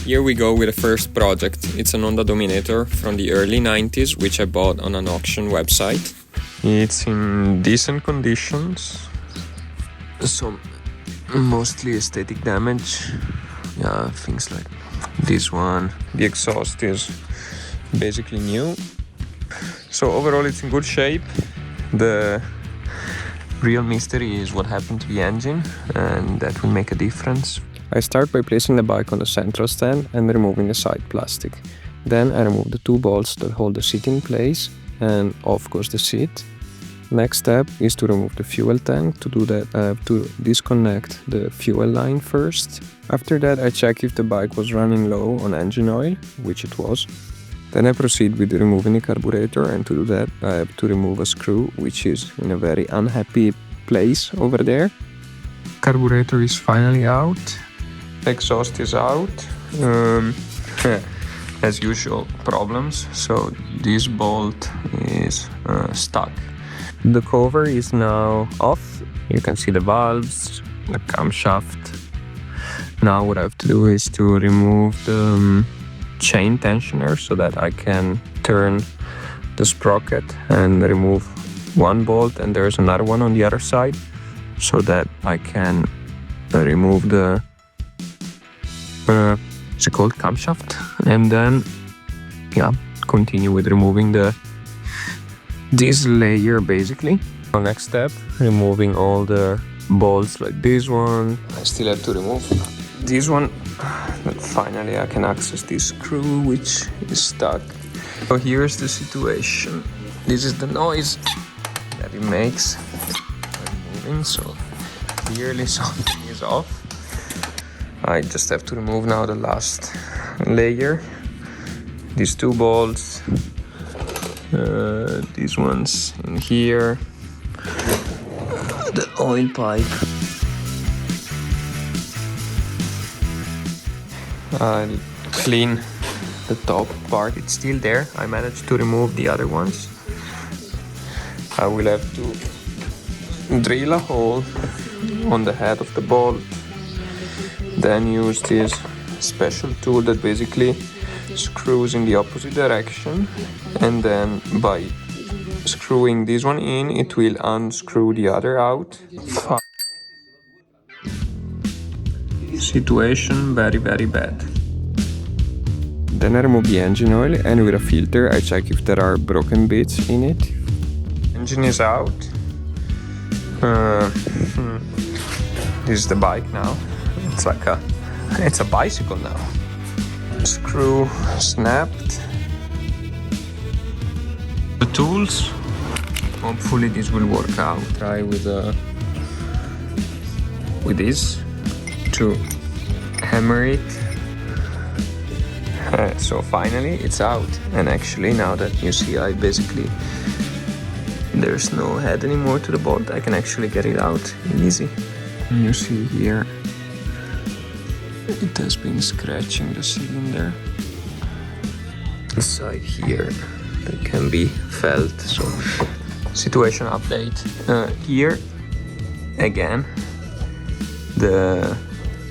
Here we go with the first project. It's an Honda Dominator from the early 90s, which I bought on an auction website. It's in decent conditions. Some mostly aesthetic damage. Yeah, things like this one. The exhaust is basically new. So overall it's in good shape. The real mystery is what happened to the engine, and that will make a difference. I start by placing the bike on the central stand and removing the side plastic. Then I remove the two bolts that hold the seat in place, and off goes the seat. Next step is to remove the fuel tank. To do that I have to disconnect the fuel line first. After that I check if the bike was running low on engine oil, which it was. Then I proceed with removing the carburetor, and to do that I have to remove a screw which is in a very unhappy place over there. Carburetor is finally out. Exhaust is out. As usual, problems. So this bolt is stuck. The cover is now off. You can see the valves, the camshaft. Now what I have to do is to remove the chain tensioner so that I can turn the sprocket and remove one bolt, and there's another one on the other side so that I can remove the it's called camshaft, and then continue with removing this layer basically. So next step, removing all the bolts like this one. I still have to remove this one, but finally I can access this screw which is stuck. So here's the situation. This is the noise that it makes when moving, so clearly something is off. I just have to remove now the last layer. These two bolts, these ones in here, the oil pipe. I'll clean the top part, it's still there. I managed to remove the other ones. I will have to drill a hole on the head of the bolt, then use this special tool that basically screws in the opposite direction, and then by screwing this one in it will unscrew the other out. Situation very bad. Then I remove the engine oil, and with a filter I check if there are broken bits in it. Engine is out. This is the bike now. It's a bicycle now. Screw snapped. The tools. Hopefully this will work out. Try with this to hammer it. So finally it's out. And actually now that you see there's no head anymore to the bolt, I can actually get it out easy. And you see here it has been scratching the cylinder. The side here that can be felt. So situation update. Here again the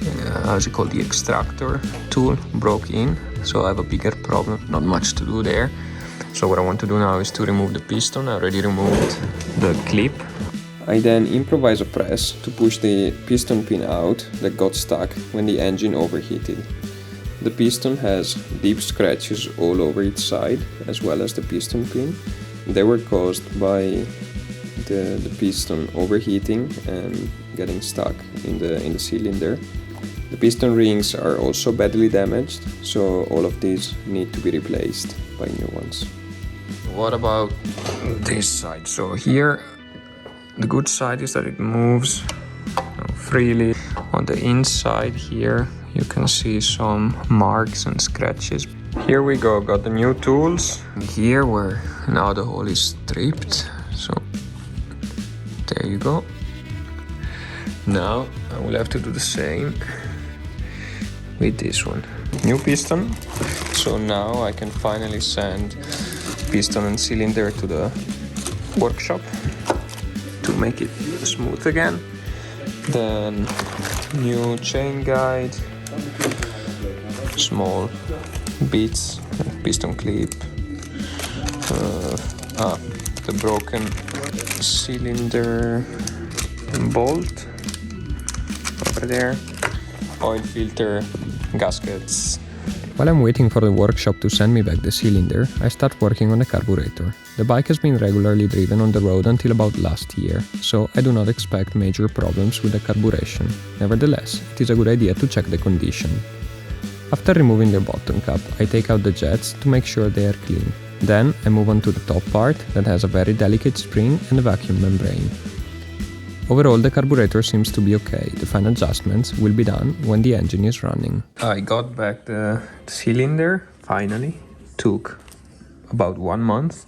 the extractor tool broke in, so I have a bigger problem. Not much to do there. So what I want to do now is to remove the piston. I already removed the clip. I then improvise a press to push the piston pin out that got stuck when the engine overheated. The piston has deep scratches all over its side, as well as the piston pin. They were caused by the piston overheating and getting stuck in the cylinder. The piston rings are also badly damaged, so all of these need to be replaced by new ones. What about this side? So here the good side is that it moves freely. On the inside here you can see some marks and scratches. Here we go, got the new tools. Here where now the hole is stripped, so there you go. Now I will have to do the same with this one. New piston. So now I can finally send piston and cylinder to the workshop to make it smooth again. Then new chain guide, small bits, piston clip, the broken cylinder bolt over there, oil filter, gaskets. While I'm waiting for the workshop to send me back the cylinder, I start working on the carburetor. The bike has been regularly driven on the road until about last year, so I do not expect major problems with the carburation. Nevertheless, it is a good idea to check the condition. After removing the bottom cap, I take out the jets to make sure they are clean. Then I move on to the top part that has a very delicate spring and a vacuum membrane. Overall, the carburetor seems to be okay. The fine adjustments will be done when the engine is running. I got back the cylinder, finally. Took about 1 month.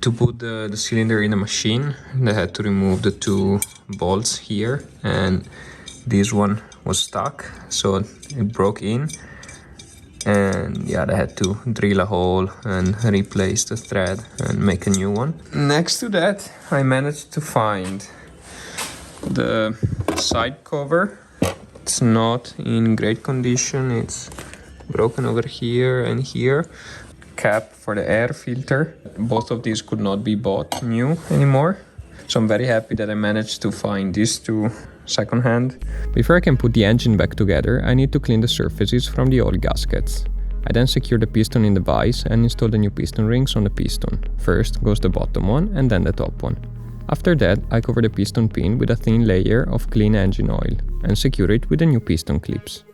To put the cylinder in the machine, they had to remove the 2 bolts here, and this one was stuck, so it broke in. And yeah, they had to drill a hole and replace the thread and make a new one. Next to that, I managed to find the side cover. It's not in great condition, it's broken over here and here. Cap for the air filter. Both of these could not be bought new anymore. So I'm very happy that I managed to find these 2 second-hand. Before I can put the engine back together, I need to clean the surfaces from the old gaskets. I then secure the piston in the vise and install the new piston rings on the piston. First goes the bottom one and then the top one. After that, I cover the piston pin with a thin layer of clean engine oil and secure it with the new piston clips.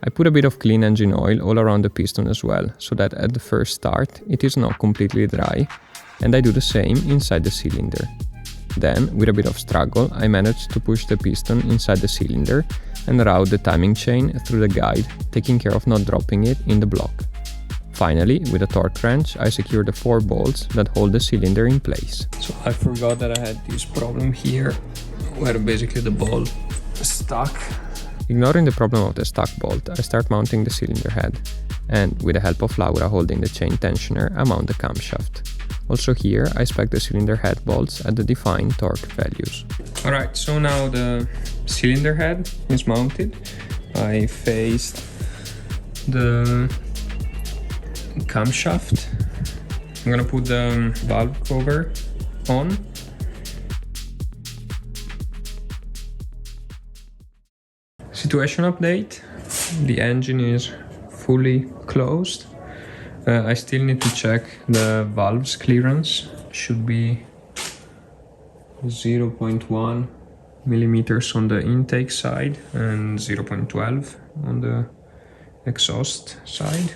I put a bit of clean engine oil all around the piston as well, so that at the first start it is not completely dry, and I do the same inside the cylinder. Then, with a bit of struggle, I managed to push the piston inside the cylinder and route the timing chain through the guide, taking care of not dropping it in the block. Finally, with a torque wrench, I secure the 4 bolts that hold the cylinder in place. So I forgot that I had this problem here, where basically the bolt is stuck. Ignoring the problem of the stuck bolt, I start mounting the cylinder head, and with the help of Laura holding the chain tensioner, I mount the camshaft. Also here, I spec the cylinder head bolts at the defined torque values. Alright, so now the cylinder head is mounted. I faced the camshaft. I'm gonna put the valve cover on. Situation update. The engine is fully closed. I still need to check the valve's clearance. Should be 0.1 millimeters on the intake side and 0.12 on the exhaust side.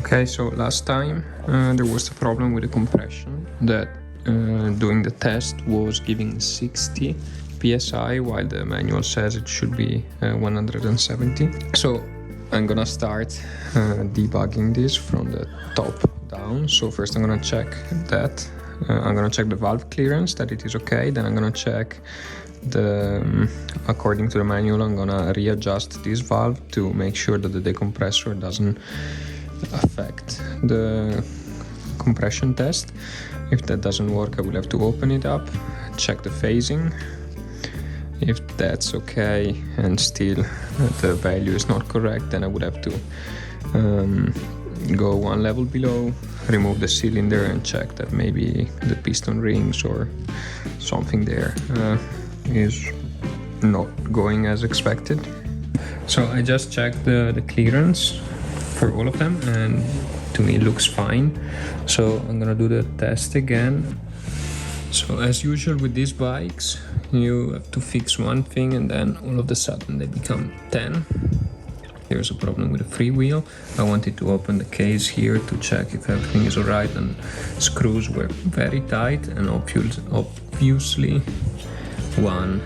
Okay, so last time there was a problem with the compression that doing the test was giving 60 psi while the manual says it should be 170. So I'm gonna start debugging this from the top down. So first I'm gonna check that. I'm gonna check the valve clearance, that it is okay. Then I'm gonna check the, according to the manual, I'm gonna readjust this valve to make sure that the decompressor doesn't affect the compression test. If that doesn't work, I will have to open it up, check the phasing. If that's okay and still the value is not correct, then I would have to go 1 level below, remove the cylinder and check that maybe the piston rings or something there is not going as expected. So I just checked the clearance for all of them and to me it looks fine. So I'm gonna do the test again. So as usual with these bikes, you have to fix one thing and then all of a sudden they become 10. Here's a problem with the freewheel. I wanted to open the case here to check if everything is alright, and screws were very tight, and obviously one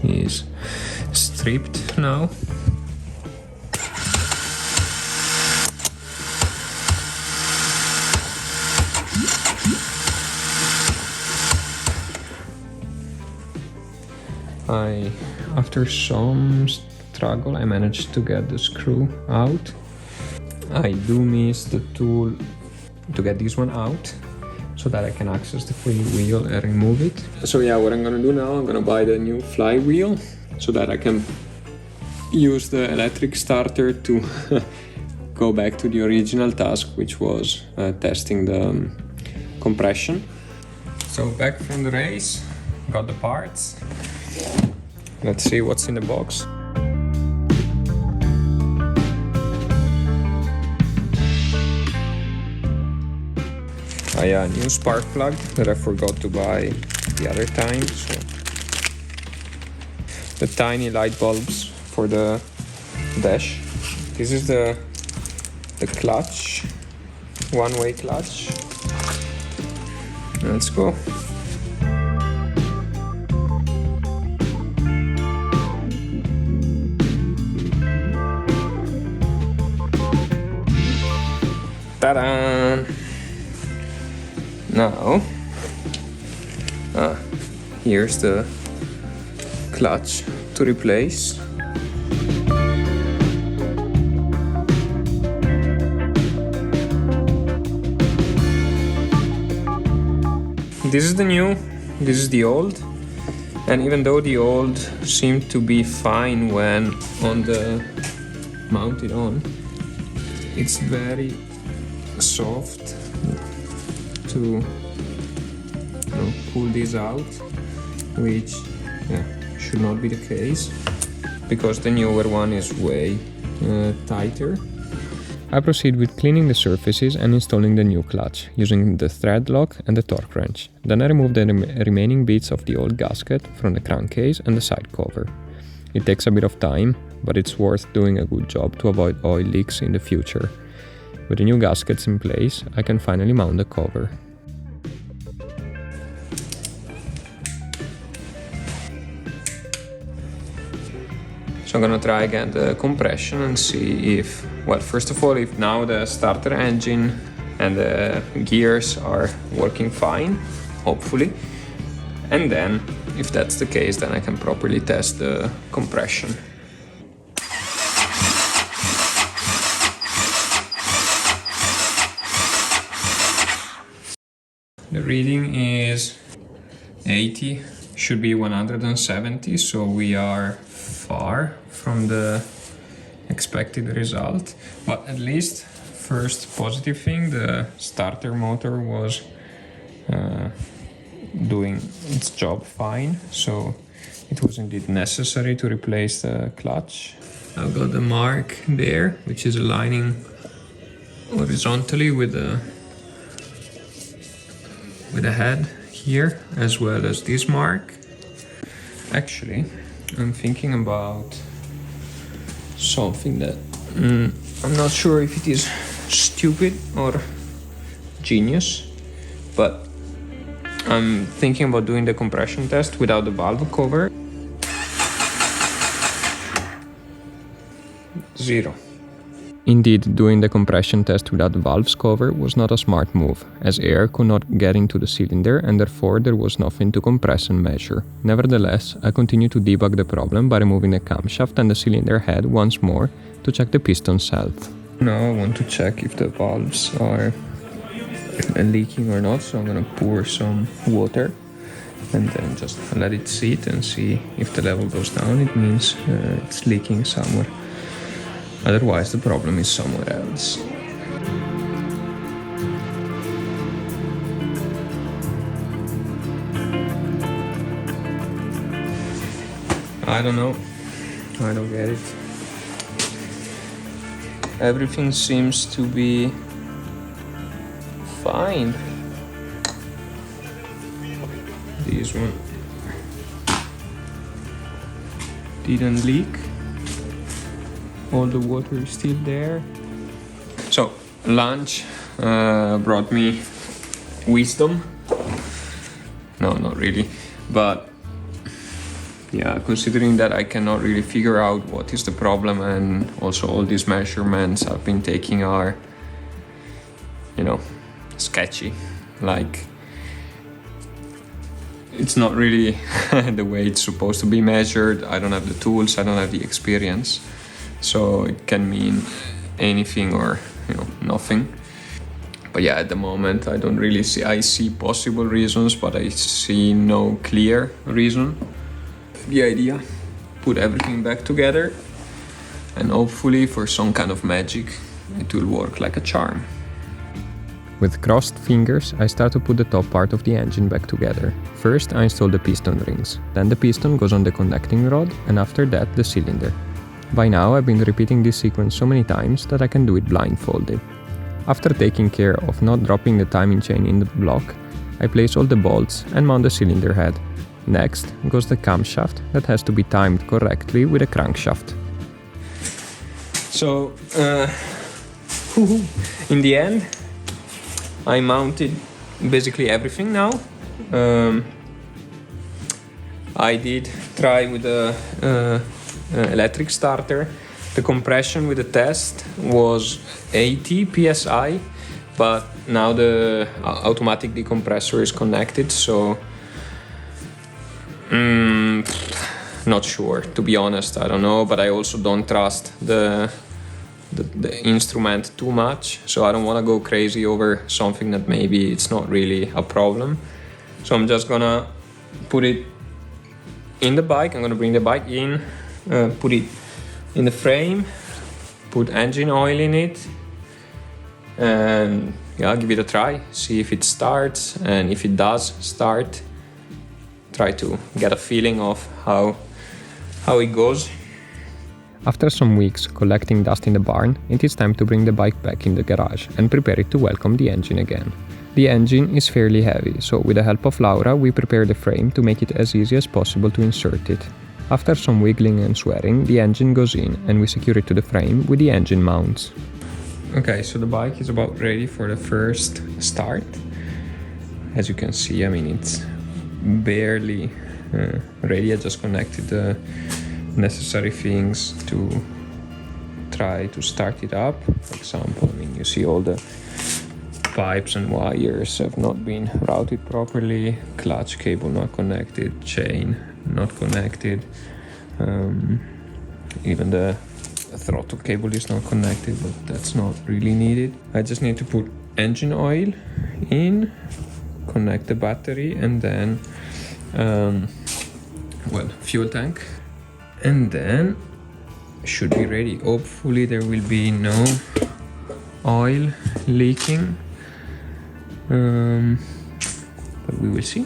is stripped now. After some struggle, I managed to get the screw out. I do miss the tool to get this one out so that I can access the freewheel and remove it. So yeah, what I'm gonna do now, I'm gonna buy the new flywheel so that I can use the electric starter to go back to the original task, which was testing the compression. So back from the race, got the parts. Let's see what's in the box. Oh yeah, new spark plug that I forgot to buy the other time. So the tiny light bulbs for the dash. This is the clutch, one-way clutch. Let's go. Ta-da! Now, here's the clutch to replace. This is the new, this is the old, and even though the old seemed to be fine when on the mounted on, it's very soft to pull this out, which should not be the case because the newer one is way tighter. I proceed with cleaning the surfaces and installing the new clutch, using the thread lock and the torque wrench. Then I remove the remaining bits of the old gasket from the crankcase and the side cover. It takes a bit of time, but it's worth doing a good job to avoid oil leaks in the future. With the new gaskets in place, I can finally mount the cover. So I'm gonna try again the compression and see if, well, first of all, if now the starter engine and the gears are working fine, hopefully. And then, if that's the case, then I can properly test the compression. The reading is 80, should be 170, so we are far from the expected result. But at least, first positive thing, the starter motor was doing its job fine, so it was indeed necessary to replace the clutch. I've got the mark there, which is aligning horizontally with the head here, as well as this mark. Actually, I'm thinking about something that I'm not sure if it is stupid or genius, but I'm thinking about doing the compression test without the valve cover. 0. Indeed, doing the compression test without the valves cover was not a smart move, as air could not get into the cylinder and therefore there was nothing to compress and measure. Nevertheless, I continued to debug the problem by removing the camshaft and the cylinder head once more to check the piston's health. Now I want to check if the valves are leaking or not, so I'm gonna pour some water and then just let it sit and see if the level goes down. It means it's leaking somewhere. Otherwise, the problem is somewhere else. I don't know. I don't get it. Everything seems to be fine. This one didn't leak. All the water is still there. So, lunch brought me wisdom. No, not really. But yeah, considering that I cannot really figure out what is the problem, and also all these measurements I've been taking are, sketchy. Like, it's not really the way it's supposed to be measured. I don't have the tools, I don't have the experience. So it can mean anything or nothing. But yeah, at the moment I don't really see, I see possible reasons, but I see no clear reason. The idea, put everything back together and hopefully for some kind of magic it will work like a charm. With crossed fingers, I start to put the top part of the engine back together. First, I install the piston rings, then the piston goes on the connecting rod, and after that the cylinder. By now I've been repeating this sequence so many times that I can do it blindfolded. After taking care of not dropping the timing chain in the block, I place all the bolts and mount the cylinder head. Next goes the camshaft that has to be timed correctly with a crankshaft. So, in the end, I mounted basically everything now. I did try with the electric starter. The compression with the test was 80 psi, but now the automatic decompressor is connected, so not sure, to be honest. I don't know, but I also don't trust the instrument too much, so I don't want to go crazy over something that maybe it's not really a problem. So I'm just gonna put it in the bike. I'm gonna bring the bike in, put it in the frame, put engine oil in it, and yeah, give it a try, see if it starts, and if it does start, try to get a feeling of how it goes. After some weeks collecting dust in the barn, it is time to bring the bike back in the garage and prepare it to welcome the engine again. The engine is fairly heavy, so with the help of Laura we prepare the frame to make it as easy as possible to insert it. After some wiggling and swearing, the engine goes in and we secure it to the frame with the engine mounts. Okay, so the bike is about ready for the first start. As you can see, I mean, it's barely ready. I just connected the necessary things to try to start it up. For example, I mean, you see all the pipes and wires have not been routed properly, clutch cable not connected, chain not connected, even the throttle cable is not connected, but that's not really needed. I just need to put engine oil in, connect the battery, and then fuel tank, and then should be ready. Hopefully there will be no oil leaking, but we will see.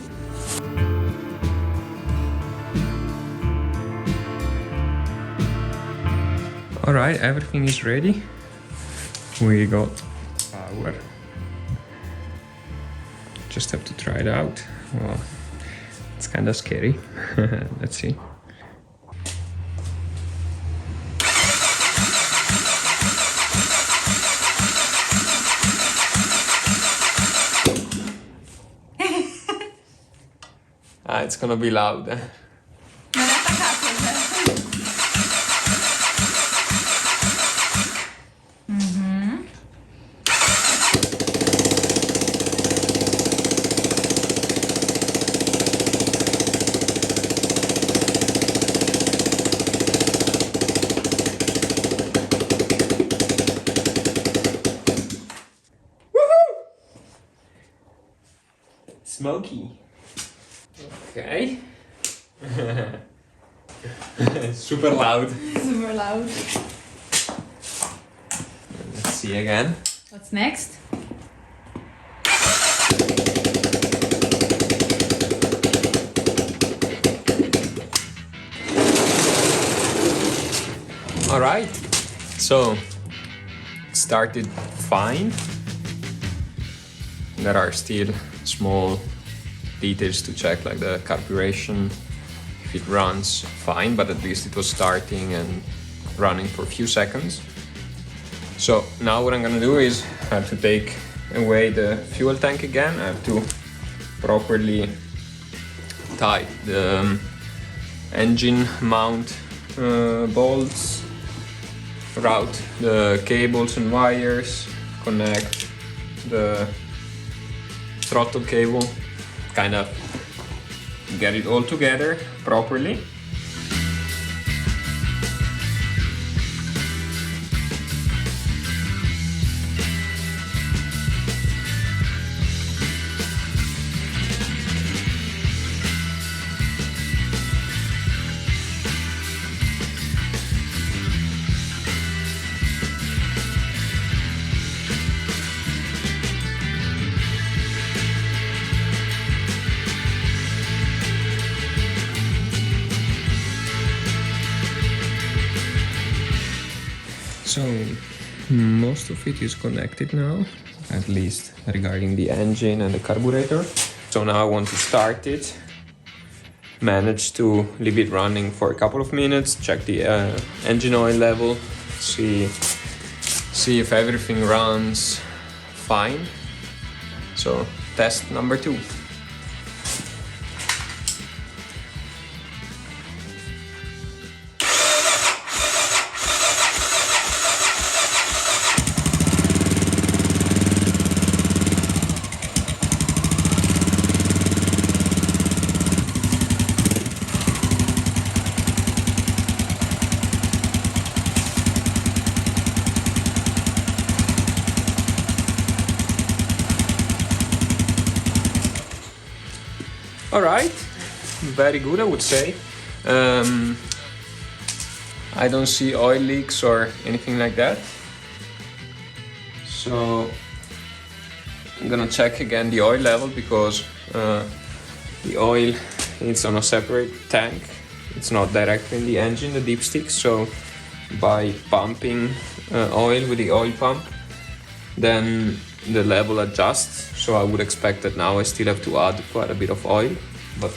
Alright, everything is ready. We got power. Just have to try it out. Well, it's kind of scary. Let's see. It's gonna be loud. Smoky. Okay. Super loud. Super loud. Let's see again. What's next? All right. So, started fine. There are still small details to check, like the carburation, if it runs fine, but at least it was starting and running for a few seconds. So now what I'm gonna do is I have to take away the fuel tank again. I have to properly tie the engine mount bolts, route the cables and wires, connect the throttle cable, kind of get it all together properly. So most of it is connected now, at least regarding the engine and the carburetor. So now I want to start it. Managed to leave it running for a couple of minutes, check the engine oil level, see if everything runs fine. So test number 2. All right, very good, I would say. I don't see oil leaks or anything like that. So I'm gonna check again the oil level because the oil is on a separate tank. It's not directly in the engine, the dipstick. So by pumping oil with the oil pump, then the level adjusts. So I would expect that now I still have to add quite a bit of oil. But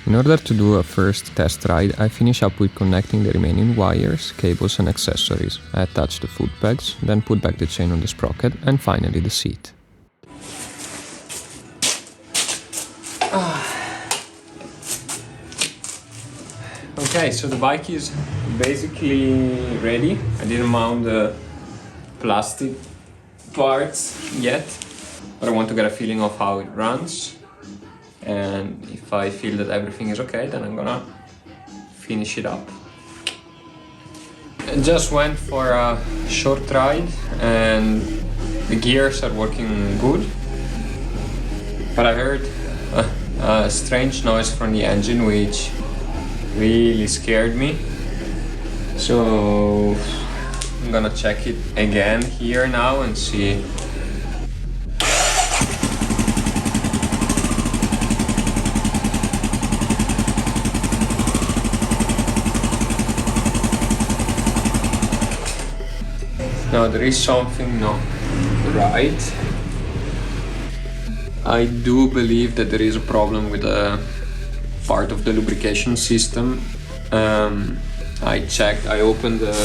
in order to do a first test ride, I finish up with connecting the remaining wires, cables and accessories. I attach the foot pegs, then put back the chain on the sprocket and finally the seat. Okay, so the bike is basically ready. I didn't mount the plastic parts yet, but I want to get a feeling of how it runs. And if I feel that everything is okay, then I'm gonna finish it up. I just went for a short ride and the gears are working good. But I heard a strange noise from the engine which really scared me. So I'm gonna check it again here now and see. Now there is something not right. I do believe that there is a problem with a part of the lubrication system. I checked, I opened the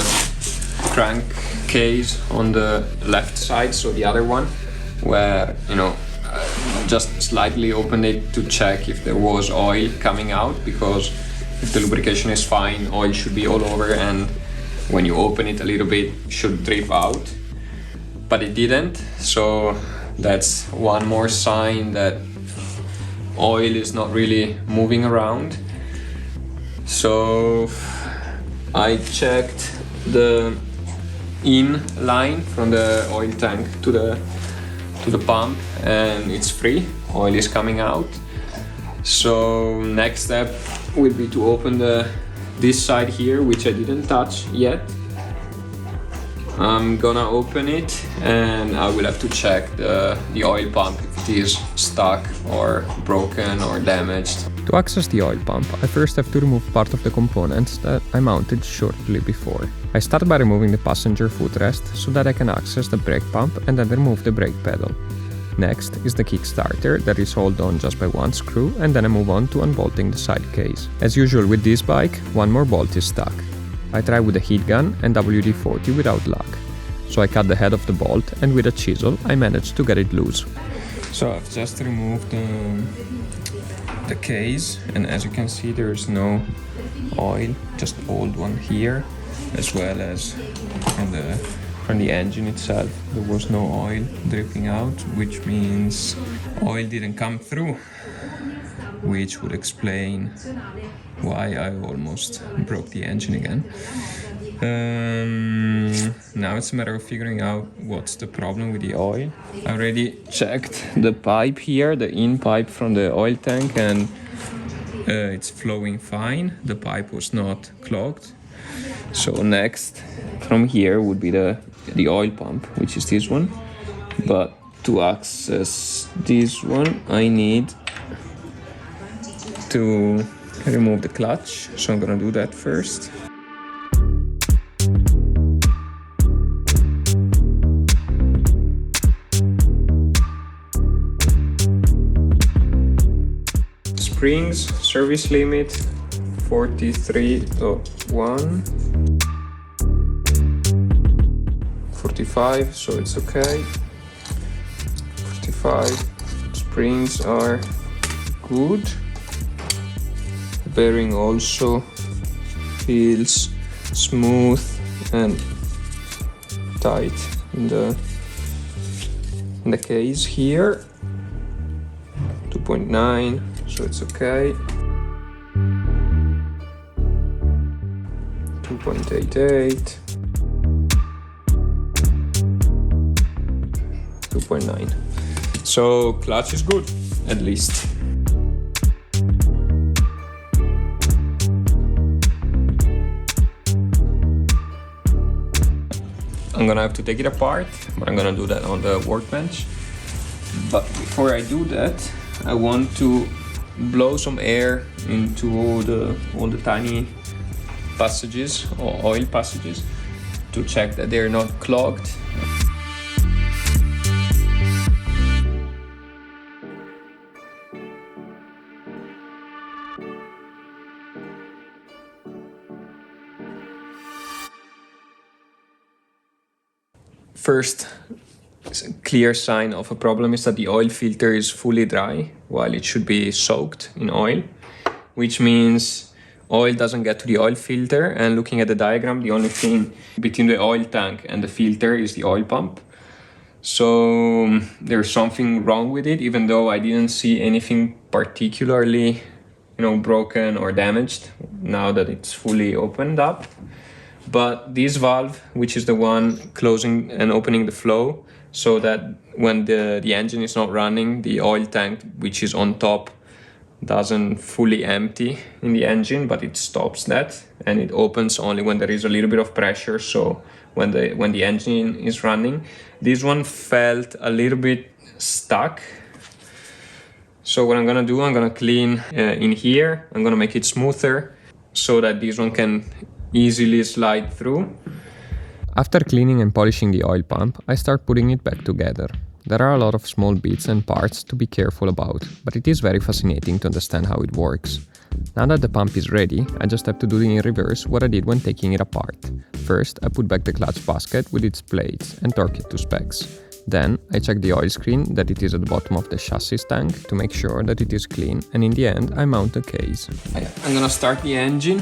crank case on the left side, so the other one, where, just slightly opened it to check if there was oil coming out, because if the lubrication is fine, oil should be all over, and when you open it a little bit, it should drip out. But it didn't, so that's one more sign that oil is not really moving around. So I checked the in line from the oil tank to the pump, and it's free. Oil is coming out. So next step would be to open this side here, which I didn't touch yet. I'm gonna open it and I will have to check the oil pump if it is stuck or broken or damaged. To access the oil pump, I first have to remove part of the components that I mounted shortly before. I start by removing the passenger footrest so that I can access the brake pump and then remove the brake pedal. Next is the kickstarter that is held on just by one screw, and then I move on to unbolting the side case. As usual with this bike, one more bolt is stuck. I try with a heat gun and WD-40 without luck. So I cut the head of the bolt and with a chisel I managed to get it loose. So I've just removed the case, and as you can see there is no oil, just old one here, as well as from the engine itself. There was no oil dripping out, which means oil didn't come through, which would explain why I almost broke the engine again. Now it's a matter of figuring out what's the problem with the oil. I already checked the pipe here, the in pipe from the oil tank, and it's flowing fine. The pipe was not clogged. So next from here would be the oil pump, which is this one. But to access this one, I need to remove the clutch. So I'm gonna do that first. springs, service limit 43.1, 45, so it's okay. 45, springs are good. The bearing also feels smooth and tight in the case here. 2.9, so it's okay. 2.88, 2.9. So clutch is good, at least. I'm gonna have to take it apart, but I'm gonna do that on the workbench. But before I do that, I want to blow some air into all the tiny passages or oil passages to check that they're not clogged. First clear sign of a problem is that the oil filter is fully dry while it should be soaked in oil, which means oil doesn't get to the oil filter, and looking at the diagram, the only thing between the oil tank and the filter is the oil pump. So there's something wrong with it, even though I didn't see anything particularly, broken or damaged now that it's fully opened up. But this valve, which is the one closing and opening the flow, so that when the engine is not running, the oil tank, which is on top, doesn't fully empty in the engine, but it stops that, and it opens only when there is a little bit of pressure. So when the engine is running, this one felt a little bit stuck. So what I'm gonna do, I'm gonna clean in here. I'm gonna make it smoother so that this one can easily slide through. After cleaning and polishing the oil pump, I start putting it back together. There are a lot of small bits and parts to be careful about, but it is very fascinating to understand how it works. Now that the pump is ready, I just have to do in reverse what I did when taking it apart. First, I put back the clutch basket with its plates and torque it to specs. Then, I check the oil screen that it is at the bottom of the chassis tank to make sure that it is clean, and in the end, I mount the case. I'm gonna start the engine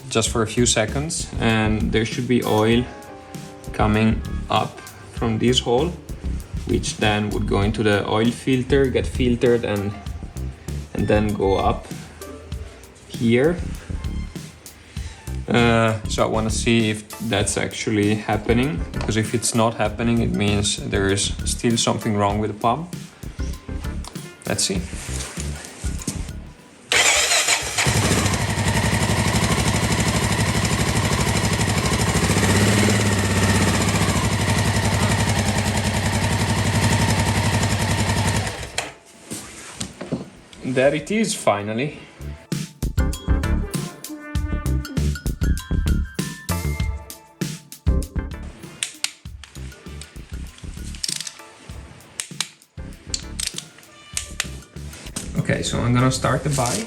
just for a few seconds, and there should be oil coming up from this hole, which then would go into the oil filter, get filtered, and then go up here. So I want to see if that's actually happening, because if it's not happening, it means there is still something wrong with the pump. Let's see. There it is, finally. Okay, so I'm gonna start the bike,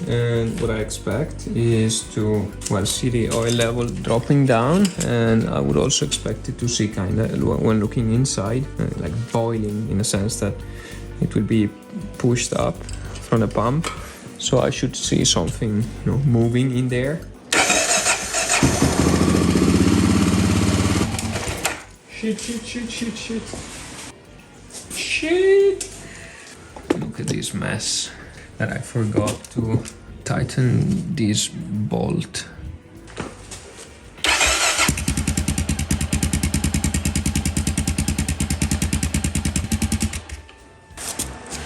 and what I expect is to, see the oil level dropping down, and I would also expect it to see when looking inside, like boiling, in a sense that it will be pushed up from the pump. So I should see something, moving in there. Shit. Look at this mess that I forgot to tighten this bolt.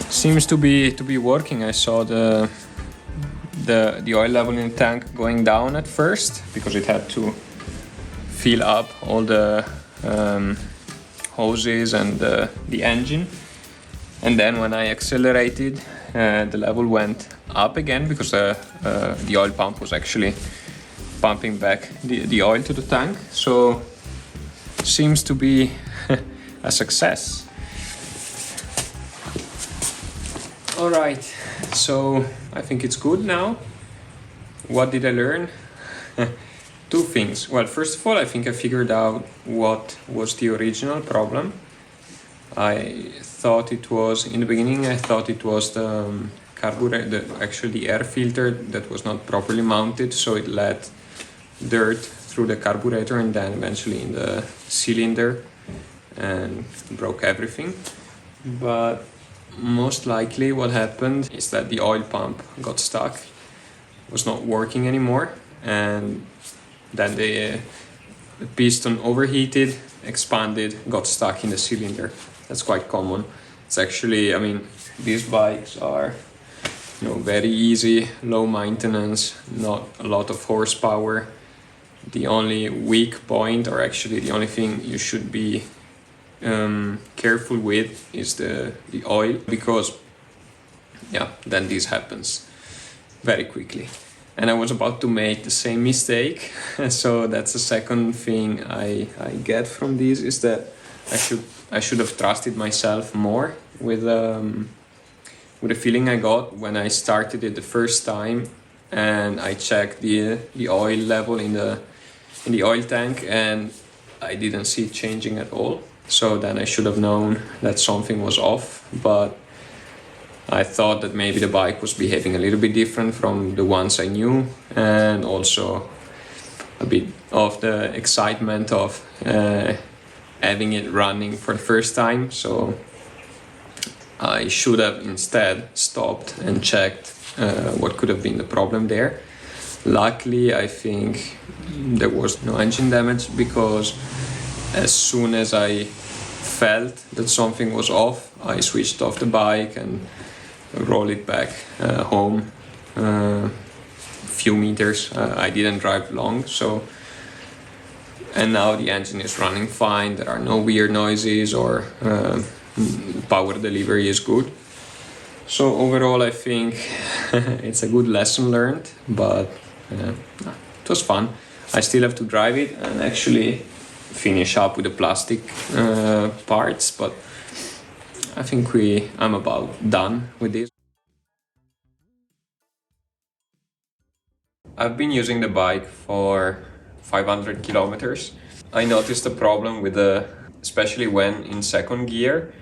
Seems to be working. I saw the oil level in the tank going down at first because it had to fill up all the hoses and the engine, and then when I accelerated, the level went up again because the oil pump was actually pumping back the oil to the tank. So seems to be a success. All right, So I think it's good now. What did I learn? Two things. Well, first of all, I think I figured out what was the original problem. I thought it was, in the beginning, I thought it was the carburetor, actually the air filter that was not properly mounted, so it let dirt through the carburetor and then eventually in the cylinder and broke everything. But most likely what happened is that the oil pump got stuck, was not working anymore, and then the piston overheated, expanded, got stuck in the cylinder. That's quite common. It's actually, I mean, these bikes are, very easy, low maintenance, not a lot of horsepower. The only weak point, or actually the only thing you should be careful with, is the oil, because then this happens very quickly. And I was about to make the same mistake. So that's the second thing I get from this, is that I should have trusted myself more with the feeling I got when I started it the first time, and I checked the oil level in the oil tank, and I didn't see it changing at all. So then I should have known that something was off, but I thought that maybe the bike was behaving a little bit different from the ones I knew, and also a bit of the excitement of having it running for the first time. So I should have instead stopped and checked what could have been the problem there. Luckily, I think there was no engine damage, because as soon as I felt that something was off, I switched off the bike and rolled it back home a few meters. I didn't drive long, and now the engine is running fine. There are no weird noises, or power delivery is good. So overall, I think it's a good lesson learned, but it was fun. I still have to drive it and actually finish up with the plastic parts, but I think I'm about done with this. I've been using the bike for 500 kilometers. I noticed a problem with especially when in second gear,